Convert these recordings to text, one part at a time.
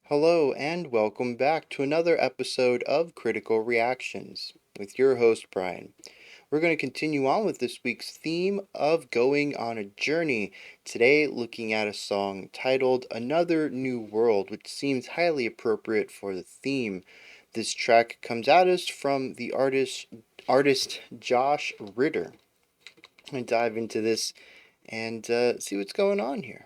Hello, and welcome back to another episode of Critical Reactions with your host, Bryan. We're going to continue on with this week's theme of going on a journey. Today, looking at a song titled Another New World, which seems highly appropriate for the theme. This track comes at us from the artist Josh Ritter. I'm going to dive into this and see what's going on here.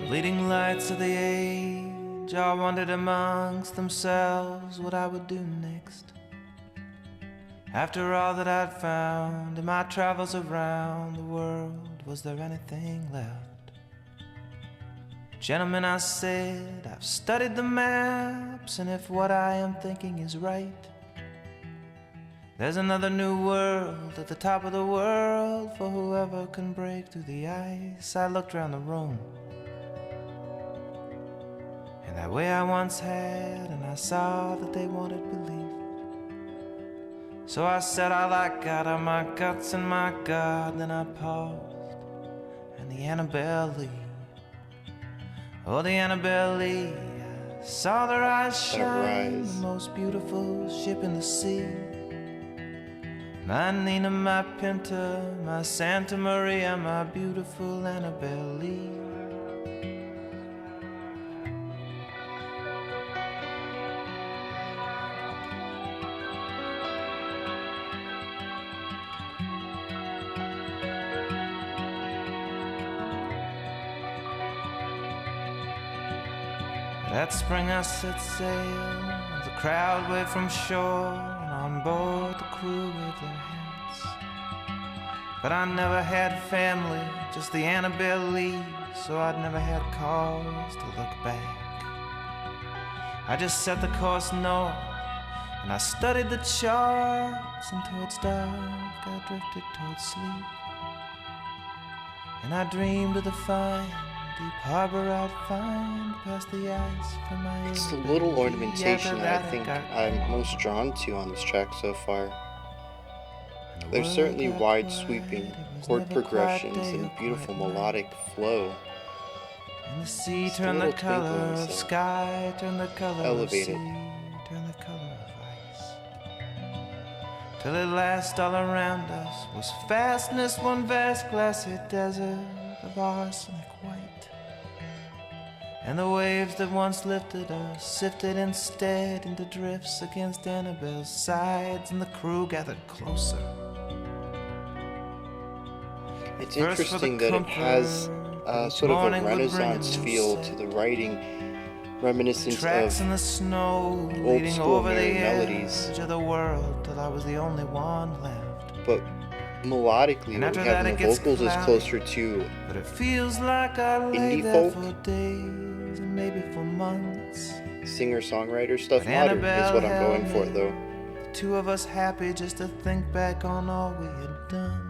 Leading lights of the age all wondered amongst themselves what I would do next. After all that I'd found in my travels around the world, was there anything left? Gentlemen, I said, I've studied the maps, and if what I am thinking is right, there's another new world at the top of the world for whoever can break through the ice. I looked around the room that way I once had, and I saw that they wanted belief. So I said all I got are my guts and my God. Then I paused, and the Annabelle Lee, oh the Annabelle Lee, I saw their eyes shine, the most beautiful ship in the sea. My Nina, my Pinta, my Santa Maria, my beautiful Annabelle Lee. That spring I set sail, the crowd waved from shore, and on board the crew waved their hands. But I never had family, just the Annabelle Lee, so I'd never had cause to look back. I just set the course north, and I studied the charts, and towards dark I drifted towards sleep. And I dreamed of the fine deep harbor I'd find past the ice from my It's the little ornamentation that I think I'm most drawn to on this track so far. There's certainly wide sweeping chord progressions and beautiful melodic flow. And the sea turned the color of sky, turned the color of sea, turned the color of ice. Till at last all around us was fastness, one vast glassy desert of arsenic white. And the waves that once lifted us sifted instead into drifts against Annabelle's sides, and the crew gathered closer. It's interesting that it has sort of a Renaissance feel to the writing, reminiscent of in the snow, old school merry melodies. Of the world till I was the only one left. But melodically, what we have in the vocals is closer to but it feels like I lay indie there folk, for days and maybe for months. singer-songwriter stuff. Modern is what I'm going for, though. The two of us happy just to think back on all we had done.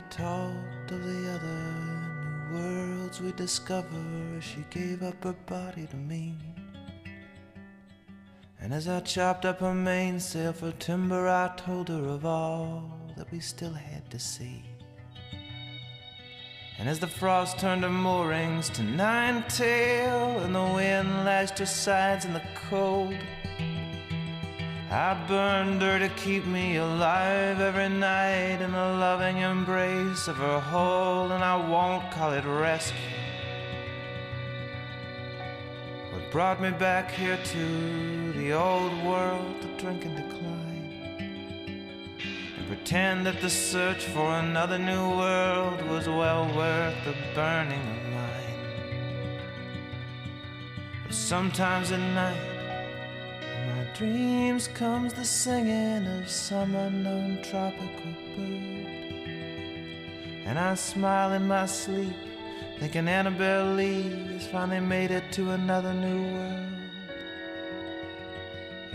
Talked of the other new worlds we discover. She gave up her body to me, and as I chopped up her mainsail for timber, I told her of all that we still had to see. And as the frost turned her moorings to nine-tail, and the wind lashed her sides in the cold, I burned her to keep me alive every night in the loving embrace of her whole, and I won't call it rescue. What brought me back here to the old world to drink and decline, and pretend that the search for another new world was well worth the burning of mine. But sometimes at night in my dreams comes the singing of some unknown tropical bird, and I smile in my sleep thinking Annabelle Lee has finally made it to another new world.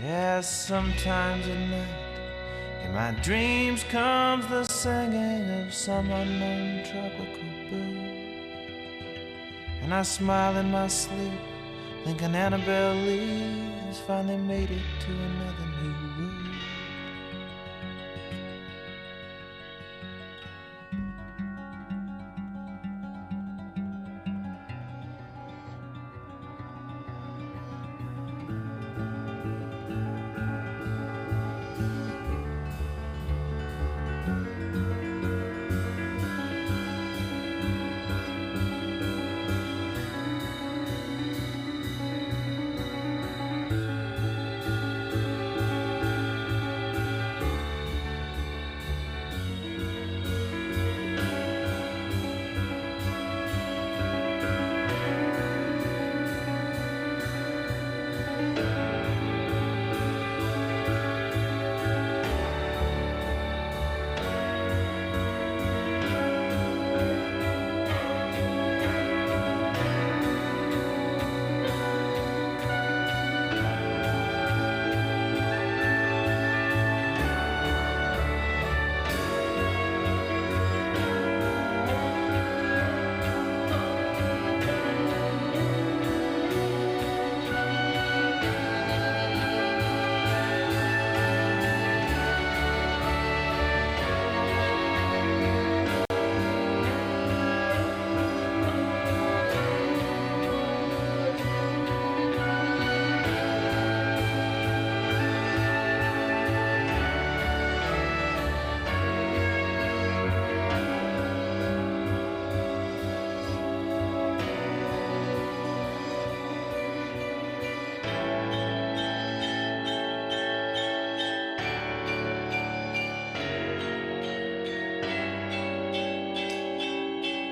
Yes, sometimes at night in my dreams comes the singing of some unknown tropical bird, and I smile in my sleep thinking Annabelle Lee has finally made it to another new world.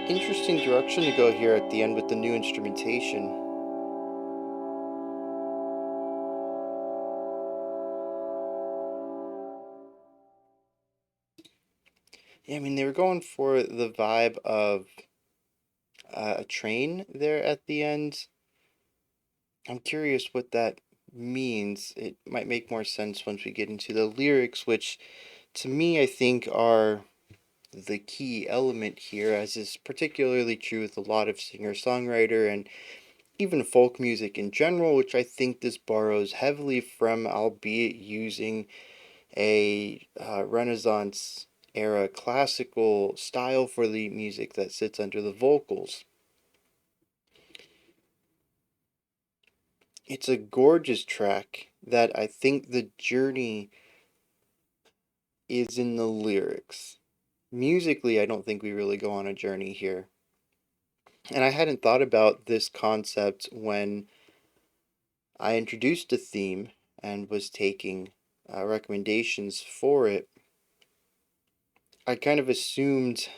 Interesting direction to go here at the end with the new instrumentation. Yeah, I mean, they were going for the vibe of a train there at the end. I'm curious what that means. It might make more sense once we get into the lyrics, which to me I think are the key element here, as is particularly true with a lot of singer-songwriter and even folk music in general, which I think this borrows heavily from, albeit using a Renaissance era classical style for the music that sits under the vocals. It's a gorgeous track that I think the journey is in the lyrics. Musically, I don't think we really go on a journey here. And I hadn't thought about this concept when I introduced a theme and was taking recommendations for it. I kind of assumed,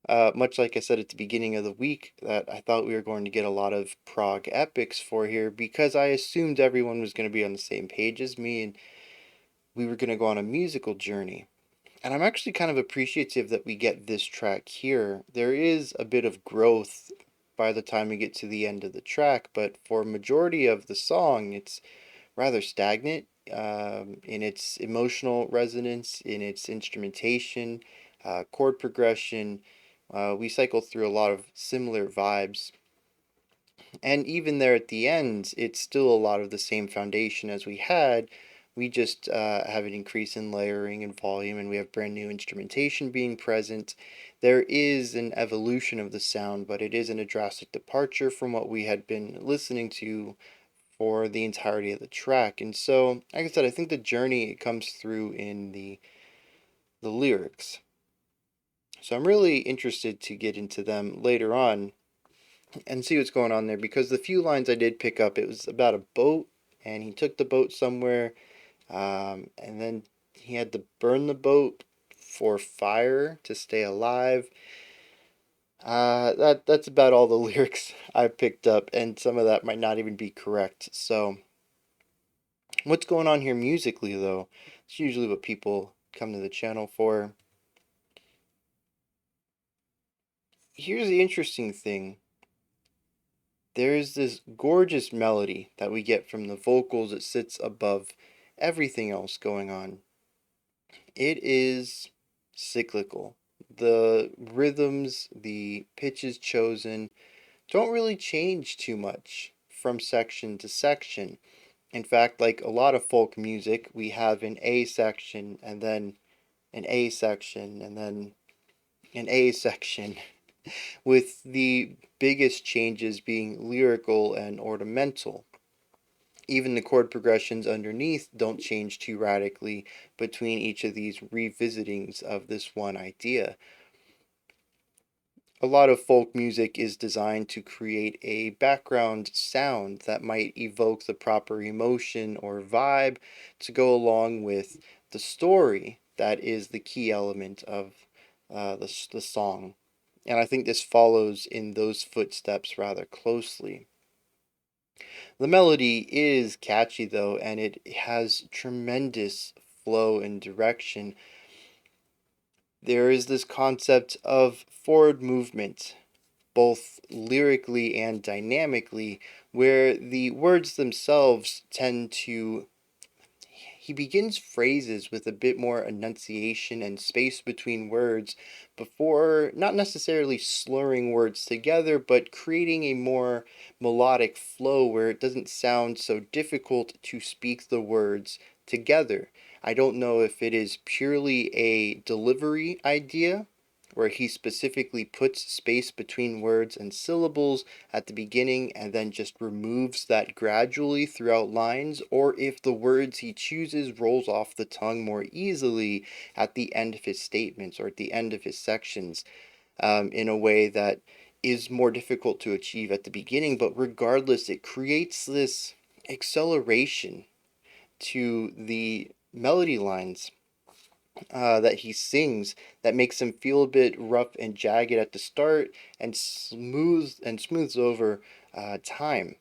much like I said at the beginning of the week, that I thought we were going to get a lot of prog epics for here because I assumed everyone was going to be on the same page as me and we were going to go on a musical journey. And I'm actually kind of appreciative that we get this track here. There is a bit of growth by the time we get to the end of the track, but for a majority of the song, it's rather stagnant in its emotional resonance, in its instrumentation, chord progression. We cycle through a lot of similar vibes. And even there at the end, it's still a lot of the same foundation as we had. We just have an increase in layering and volume, and we have brand new instrumentation being present. There is an evolution of the sound, but it isn't a drastic departure from what we had been listening to for the entirety of the track. And so, like I said, I think the journey comes through in the lyrics. So I'm really interested to get into them later on and see what's going on there, because the few lines I did pick up, it was about a boat, and he took the boat somewhere, and then he had to burn the boat for fire to stay alive. That's about all the lyrics I picked up, and some of that might not even be correct. So, what's going on here musically, though? It's usually what people come to the channel for. Here's the interesting thing. There's this gorgeous melody that we get from the vocals that sits above everything else going on. It is cyclical. The rhythms, the pitches chosen don't really change too much from section to section. In fact, like a lot of folk music, we have an A section and then an A section and then an A section, with the biggest changes being lyrical and ornamental. Even the chord progressions underneath don't change too radically between each of these revisitings of this one idea. A lot of folk music is designed to create a background sound that might evoke the proper emotion or vibe to go along with the story that is the key element of the song. And I think this follows in those footsteps rather closely. The melody is catchy though, and it has tremendous flow and direction. There is this concept of forward movement, both lyrically and dynamically, where the words themselves tend to. He begins phrases with a bit more enunciation and space between words before not necessarily slurring words together, but creating a more melodic flow where it doesn't sound so difficult to speak the words together. I don't know if it is purely a delivery idea where he specifically puts space between words and syllables at the beginning and then just removes that gradually throughout lines, or if the words he chooses rolls off the tongue more easily at the end of his statements or at the end of his sections, in a way that is more difficult to achieve at the beginning. But regardless, it creates this acceleration to the melody lines that he sings that makes him feel a bit rough and jagged at the start and smooths over time.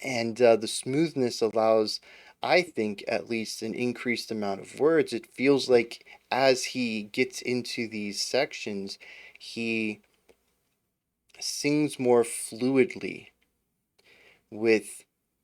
And the smoothness allows, I think, at least an increased amount of words. It feels like as he gets into these sections, he sings more fluidly with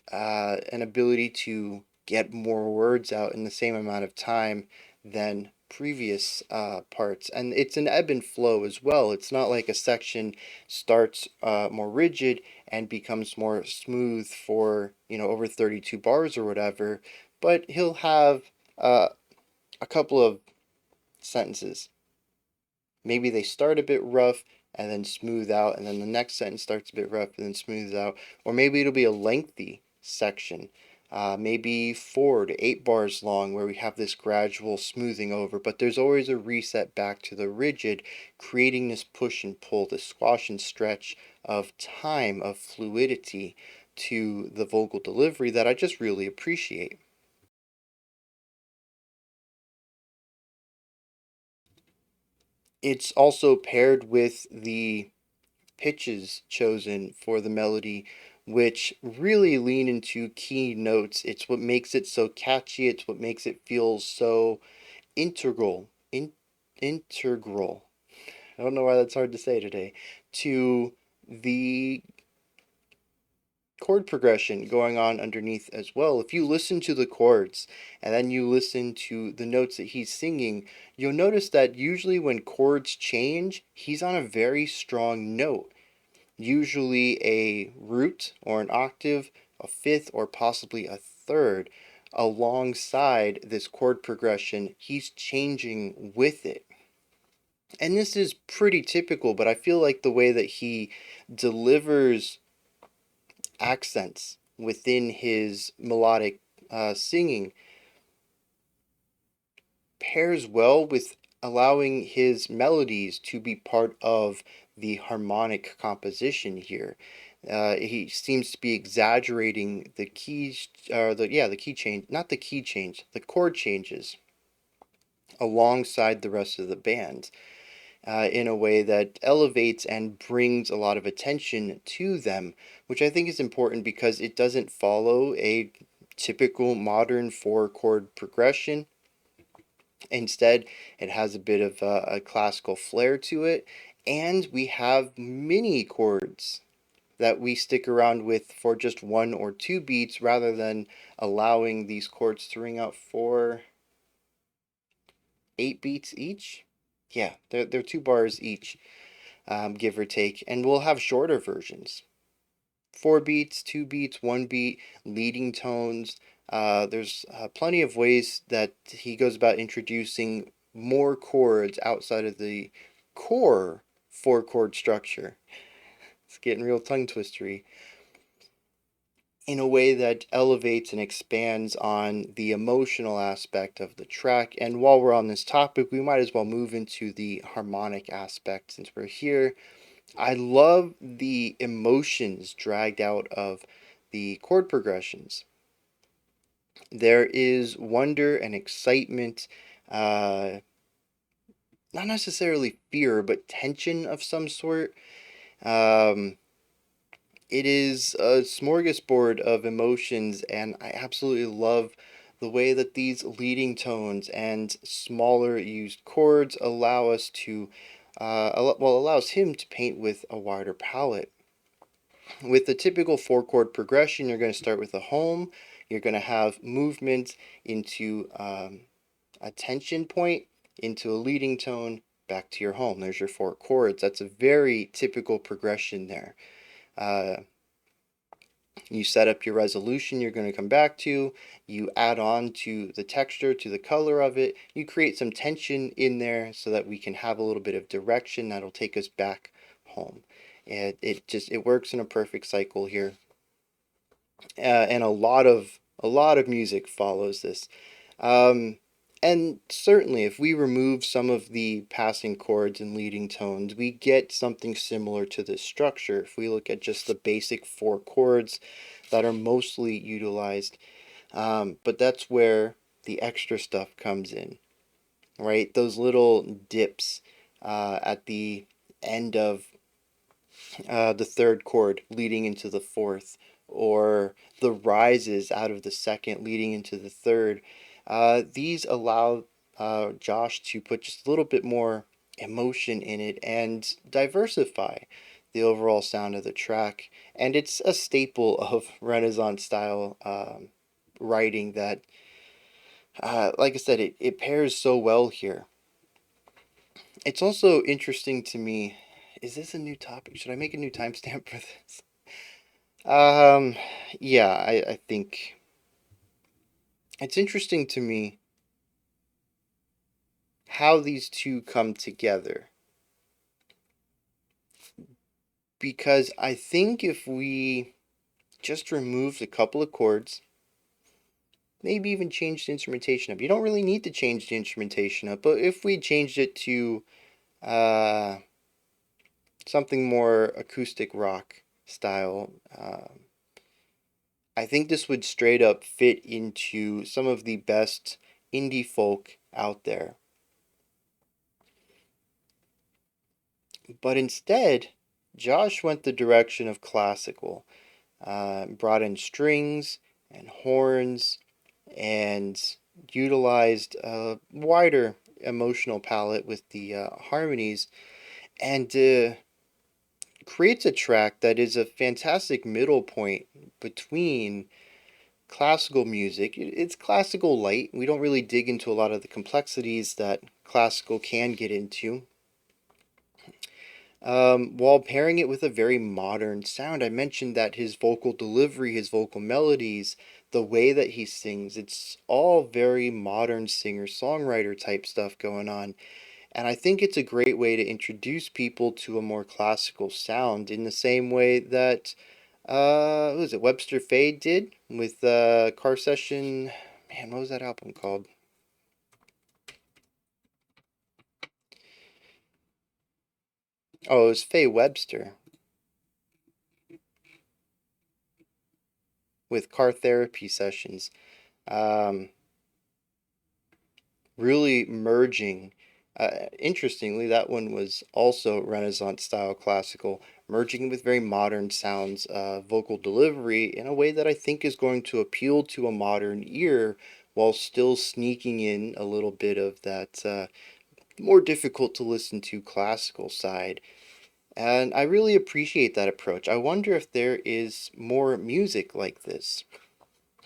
an ability to get more words out in the same amount of time than previous parts. And it's an ebb and flow as well. It's not like a section starts more rigid and becomes more smooth for, over 32 bars or whatever, but he'll have a couple of sentences. Maybe they start a bit rough and then smooth out, and then the next sentence starts a bit rough and then smooths out. Or maybe it'll be a lengthy section, maybe 4 to 8 bars long, where we have this gradual smoothing over, but there's always a reset back to the rigid, creating this push and pull, this squash and stretch of time, of fluidity to the vocal delivery that I just really appreciate. It's also paired with the pitches chosen for the melody, which really lean into key notes. It's what makes it so catchy. It's what makes it feel so integral. Integral. I don't know why that's hard to say today. To the chord progression going on underneath as well. If you listen to the chords and then you listen to the notes that he's singing, you'll notice that usually when chords change, he's on a very strong note, usually a root or an octave, a fifth, or possibly a third. Alongside this chord progression, he's changing with it. And this is pretty typical, but I feel like the way that he delivers accents within his melodic singing pairs well with allowing his melodies to be part of the harmonic composition here. He seems to be exaggerating the keys, the key change, not the key change, the chord changes alongside the rest of the band in a way that elevates and brings a lot of attention to them, which I think is important because it doesn't follow a typical modern four chord progression. Instead, it has a bit of a classical flair to it, and we have mini chords that we stick around with for just one or two beats rather than allowing these chords to ring out for 8 beats each. Yeah, they're 2 bars each, give or take, and we'll have shorter versions. 4 beats, 2 beats, 1 beat, leading tones. There's plenty of ways that he goes about introducing more chords outside of the core 4 chord structure. It's getting real tongue twistery in a way that elevates and expands on the emotional aspect of the track. And while we're on this topic, we might as well move into the harmonic aspect since we're here. I love the emotions dragged out of the chord progressions. There is wonder and excitement, uh, not necessarily fear, but tension of some sort. Um, it is a smorgasbord of emotions, and I absolutely love the way that these leading tones and smaller used chords allow us to, allows him to paint with a wider palette. With the typical 4 chord progression, you're going to start with a home, you're going to have movement into a tension point, into a leading tone, back to your home. There's your 4 chords. That's a very typical progression there. Uh, you set up your resolution you're going to come back to, you add on to the texture, to the color of it, you create some tension in there so that we can have a little bit of direction that'll take us back home. And it works in a perfect cycle here. And a lot of music follows this. Um, and certainly, if we remove some of the passing chords and leading tones, we get something similar to this structure. If we look at just the basic 4 chords that are mostly utilized, but that's where the extra stuff comes in, right? Those little dips at the end of the 3rd chord leading into the fourth, or the rises out of the second leading into the third. These allow Josh to put just a little bit more emotion in it and diversify the overall sound of the track. And it's a staple of Renaissance style writing that, like I said, it pairs so well here. It's also interesting to me. Is this a new topic? Should I make a new timestamp for this? Um, yeah, I think it's interesting to me how these two come together. Because I think if we just removed a couple of chords, maybe even changed the instrumentation up. You don't really need to change the instrumentation up, but if we changed it to uh, something more acoustic rock style, I think this would straight up fit into some of the best indie folk out there. But instead, Josh went the direction of classical, brought in strings and horns, and utilized a wider emotional palette with the harmonies, and creates a track that is a fantastic middle point between classical music. It's classical light. We don't really dig into a lot of the complexities that classical can get into, while pairing it with a very modern sound. I mentioned that his vocal delivery, his vocal melodies, the way that he sings, it's all very modern singer-songwriter type stuff going on. And I think it's a great way to introduce people to a more classical sound in the same way that Who was it? Webster Fade did with Car Session. Man, what was that album called? Oh, it was Faye Webster with Car Therapy Sessions. Um, really merging. Interestingly, that one was also Renaissance style classical, merging with very modern sounds, vocal delivery in a way that I think is going to appeal to a modern ear while still sneaking in a little bit of that more difficult to listen to classical side. And I really appreciate that approach. I wonder if there is more music like this.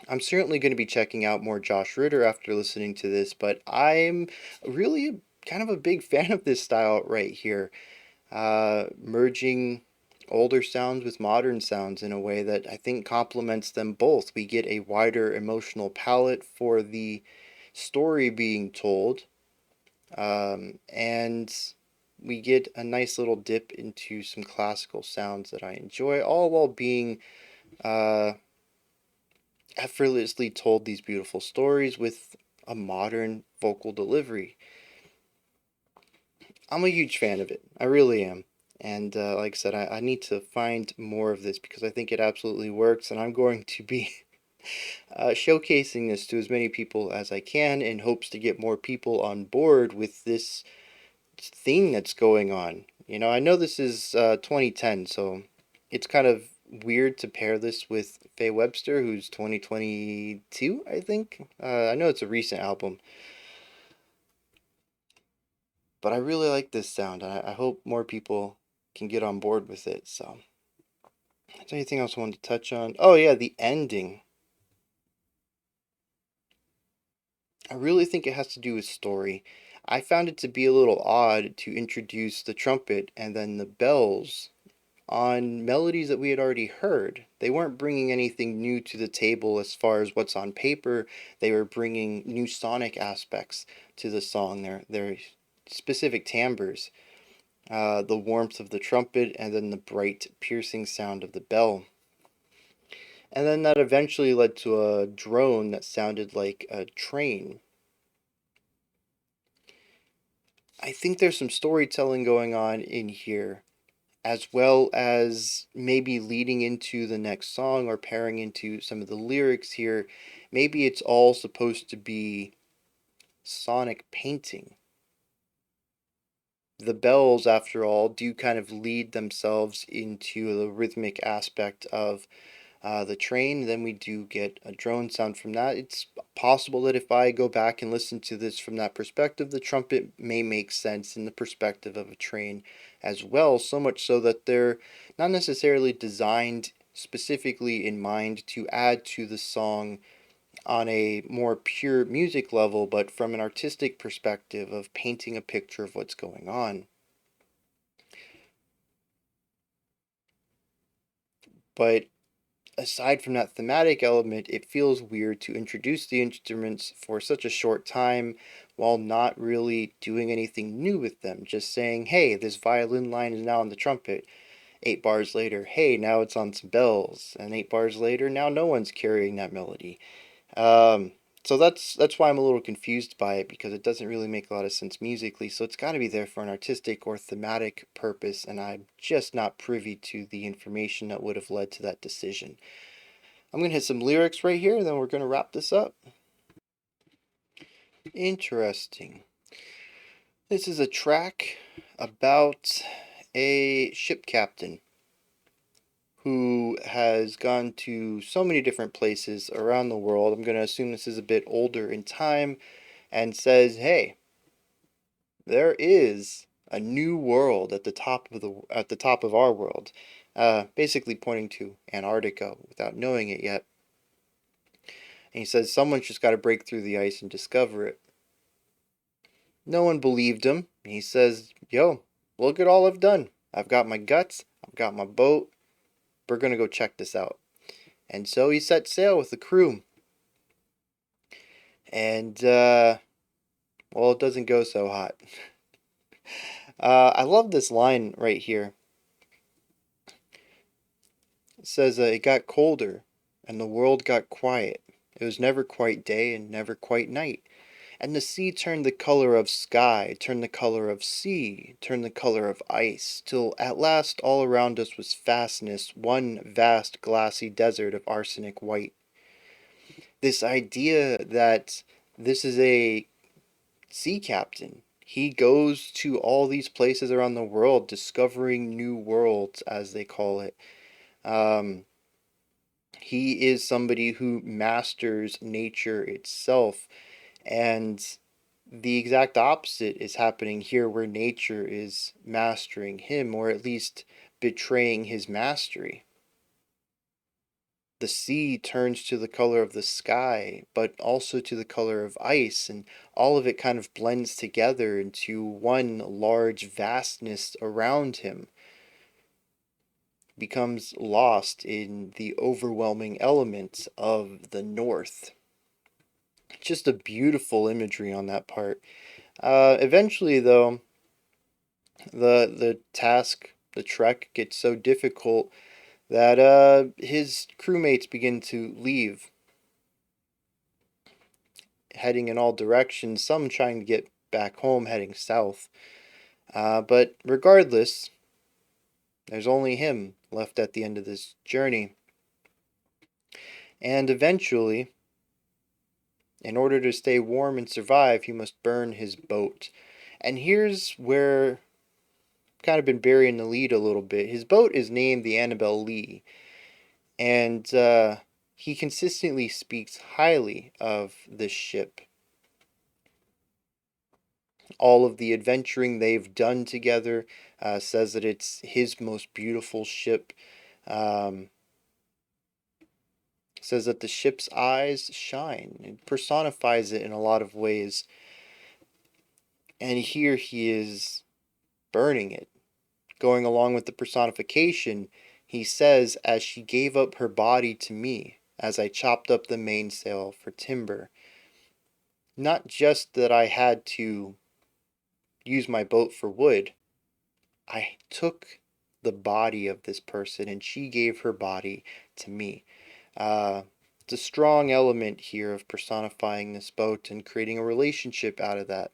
I'm certainly going to be checking out more Josh Ritter after listening to this, but I'm really kind of a big fan of this style right here, merging older sounds with modern sounds in a way that I think complements them both. We get a wider emotional palette for the story being told, and we get a nice little dip into some classical sounds that I enjoy, all while being uh, effortlessly told these beautiful stories with a modern vocal delivery. I'm a huge fan of it. I really am. And like I said, I need to find more of this because I think it absolutely works, and I'm going to be showcasing this to as many people as I can in hopes to get more people on board with this thing that's going on. I know this is 2010, so it's kind of weird to pair this with Faye Webster, who's 2022, I think. I know it's a recent album, but I really like this sound, and I hope more people can get on board with it. So, is there anything else I wanted to touch on? Oh, yeah, the ending. I really think it has to do with story. I found it to be a little odd to introduce the trumpet and then the bells on melodies that we had already heard. They weren't bringing anything new to the table as far as what's on paper. They were bringing new sonic aspects to the song. Their specific timbres, the warmth of the trumpet, and then the bright, piercing sound of the bell. And then that eventually led to a drone that sounded like a train. I think there's some storytelling going on in here, as well as maybe leading into the next song or pairing into some of the lyrics here. Maybe it's all supposed to be sonic painting. The bells, after all, do kind of lead themselves into the rhythmic aspect of the train. Then we do get a drone sound from that. It's possible that if I go back and listen to this from that perspective, the trumpet may make sense in the perspective of a train as well, so much so that they're not necessarily designed specifically in mind to add to the song on a more pure music level, but from an artistic perspective of painting a picture of what's going on. But aside from that thematic element, it feels weird to introduce the instruments for such a short time while not really doing anything new with them. Just saying, hey, this violin line is now on the trumpet. 8 bars later, hey, now it's on some bells. And 8 bars later, now no one's carrying that melody. Um, so that's why I'm a little confused by it because it doesn't really make a lot of sense musically. So it's got to be there for an artistic or thematic purpose, and I'm just not privy to the information that would have led to that decision. I'm going to hit some lyrics right here, and then we're going to wrap this up. Interesting. This is a track about a ship captain who has gone to so many different places around the world. I'm going to assume this is a bit older in time and says, "Hey, there is a new world at the top of our world." Basically pointing to Antarctica without knowing it yet. And he says someone's just got to break through the ice and discover it. No one believed him. He says, "Yo, look at all I've done. I've got my guts, I've got my boat. We're gonna go check this out." And so he set sail with the crew. And, well, it doesn't go so hot. I love this line right here. It says it got colder and the world got quiet. It was never quite day and never quite night. And the sea turned the color of sky, turned the color of sea, turned the color of ice, till at last all around us was fastness, one vast glassy desert of arsenic white. This idea that this is a sea captain. He goes to all these places around the world, discovering new worlds, as they call it. Um, he is somebody who masters nature itself, and the exact opposite is happening here, where nature is mastering him, or at least betraying his mastery. The sea turns to the color of the sky, but also to the color of ice, and all of it kind of blends together into one large vastness around him, becomes lost in the overwhelming elements of the north. Just a beautiful imagery on that part. Eventually, though, the task, the trek gets so difficult that his crewmates begin to leave, heading in all directions, some trying to get back home, heading south. But regardless, there's only him left at the end of this journey. And eventually, in order to stay warm and survive, he must burn his boat. And here's where kind of been burying the lead a little bit. His boat is named the Annabelle Lee, and he consistently speaks highly of this ship. All of the adventuring they've done together, says that it's his most beautiful ship. Um, says that the ship's eyes shine. It personifies it in a lot of ways. And here he is burning it. Going along with the personification, he says, as she gave up her body to me, as I chopped up the mainsail for timber. Not just that I had to use my boat for wood, I took the body of this person and she gave her body to me. It's a strong element here of personifying this boat and creating a relationship out of that.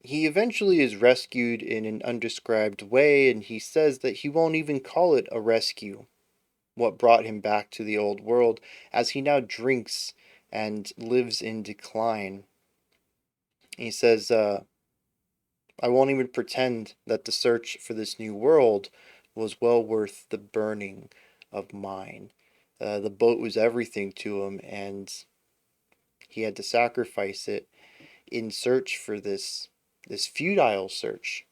He eventually is rescued in an undescribed way, and he says that he won't even call it a rescue, what brought him back to the old world, as he now drinks and lives in decline. He says, I won't even pretend that the search for this new world was well worth the burning of mine. The boat was everything to him, and he had to sacrifice it in search for this futile search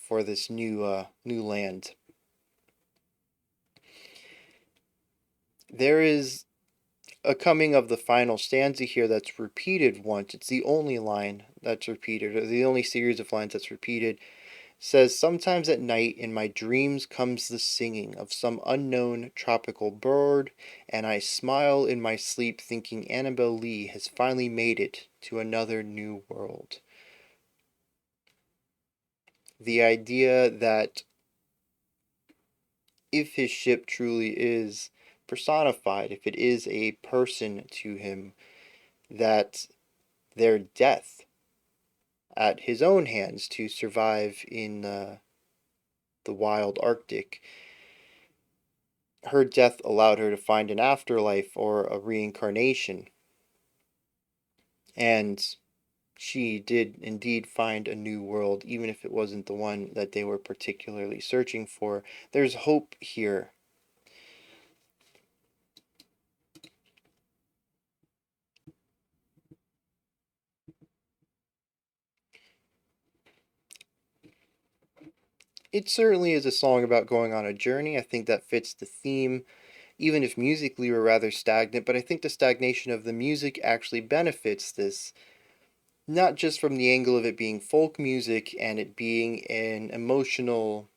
for this new land. There is a coming of the final stanza here that's repeated once. It's the only line that's repeated, or the only series of lines that's repeated. It says, sometimes at night in my dreams comes the singing of some unknown tropical bird, and I smile in my sleep thinking Annabelle Lee has finally made it to another new world. The idea that if his ship truly is personified, if it is a person to him, that their death at his own hands to survive in the wild Arctic, her death allowed her to find an afterlife or a reincarnation. And she did indeed find a new world, even if it wasn't the one that they were particularly searching for. There's hope here. It certainly is a song about going on a journey. I think that fits the theme, even if musically we're rather stagnant, but I think the stagnation of the music actually benefits this, not just from the angle of it being folk music and it being an emotional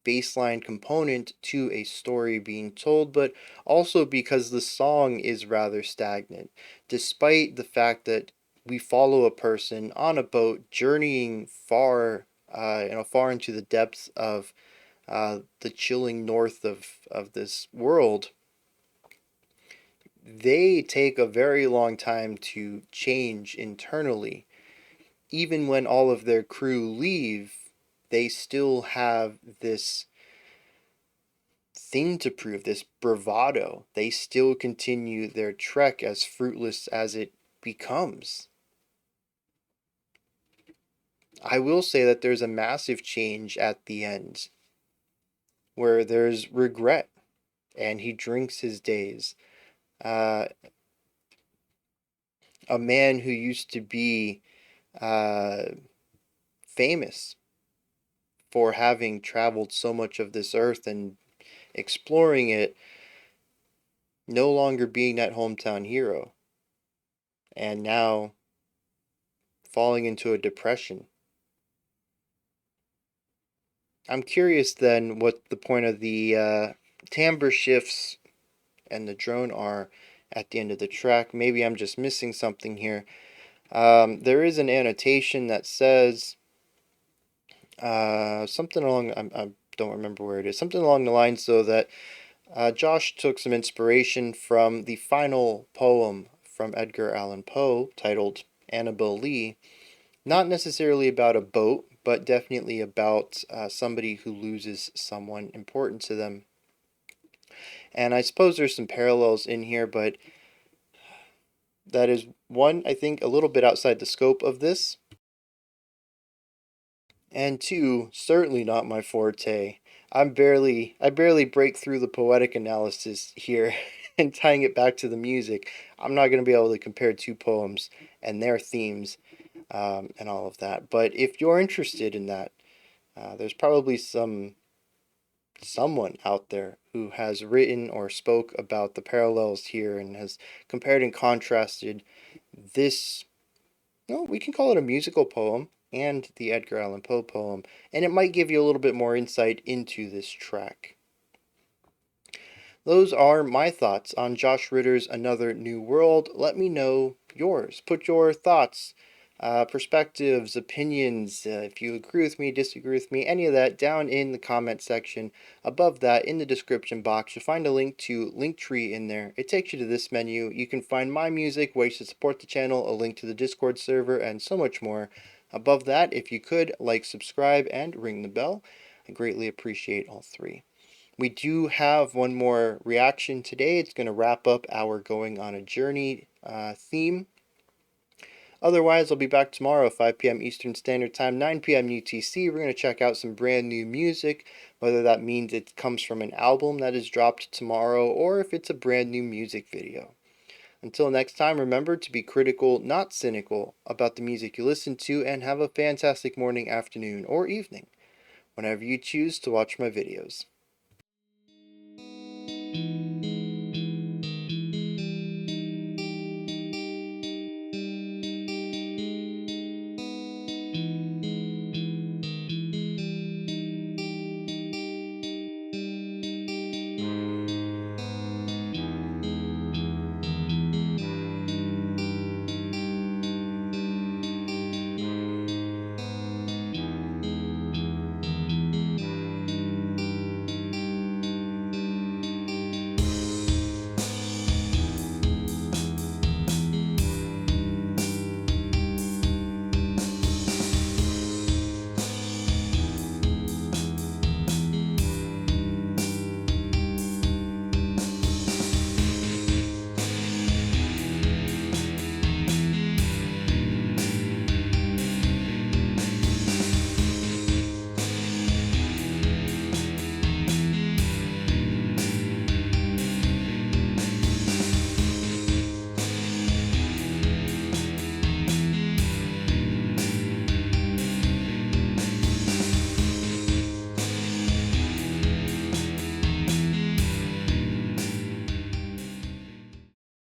baseline component to a story being told, but also because the song is rather stagnant, despite the fact that we follow a person on a boat journeying far far into the depths of the chilling north of this world, they take a very long time to change internally. Even when all of their crew leave, they still have this thing to prove, this bravado. They still continue their trek as fruitless as it becomes. I will say that there's a massive change at the end where there's regret and he drinks his days. Uh, a man who used to be uh, famous for having traveled so much of this earth and exploring it, no longer being that hometown hero, and now falling into a depression. I'm curious then what the point of the timbre shifts and the drone are at the end of the track. Maybe I'm just missing something here. There is an annotation that says something along, I don't remember where it is, something along the lines though that Josh took some inspiration from the final poem from Edgar Allan Poe titled Annabel Lee. Not necessarily about a boat, but definitely about somebody who loses someone important to them. And I suppose there's some parallels in here, but that is one, I think, a little bit outside the scope of this. And two, certainly not my forte. I barely break through the poetic analysis here and tying it back to the music. I'm not going to be able to compare two poems and their themes and all of that. But if you're interested in that, there's probably someone out there who has written or spoke about the parallels here and has compared and contrasted this, well, we can call it a musical poem and the Edgar Allan Poe poem, and it might give you a little bit more insight into this track. Those are my thoughts on Josh Ritter's Another New World. Let me know yours. Put your thoughts, perspectives, opinions, if you agree with me, disagree with me, any of that down in the comment section. Above that, in the description box, you'll find a link to Linktree in there. It takes you to this menu. You can find my music, ways to support the channel, a link to the Discord server, and so much more. Above that, if you could, like, subscribe, and ring the bell. I greatly appreciate all three. We do have one more reaction today. It's going to wrap up our Going on a Journey theme. Otherwise, I'll be back tomorrow, 5 p.m. Eastern Standard Time, 9 p.m. UTC. We're going to check out some brand new music, whether that means it comes from an album that is dropped tomorrow or if it's a brand new music video. Until next time, remember to be critical, not cynical, about the music you listen to, and have a fantastic morning, afternoon, or evening, whenever you choose to watch my videos.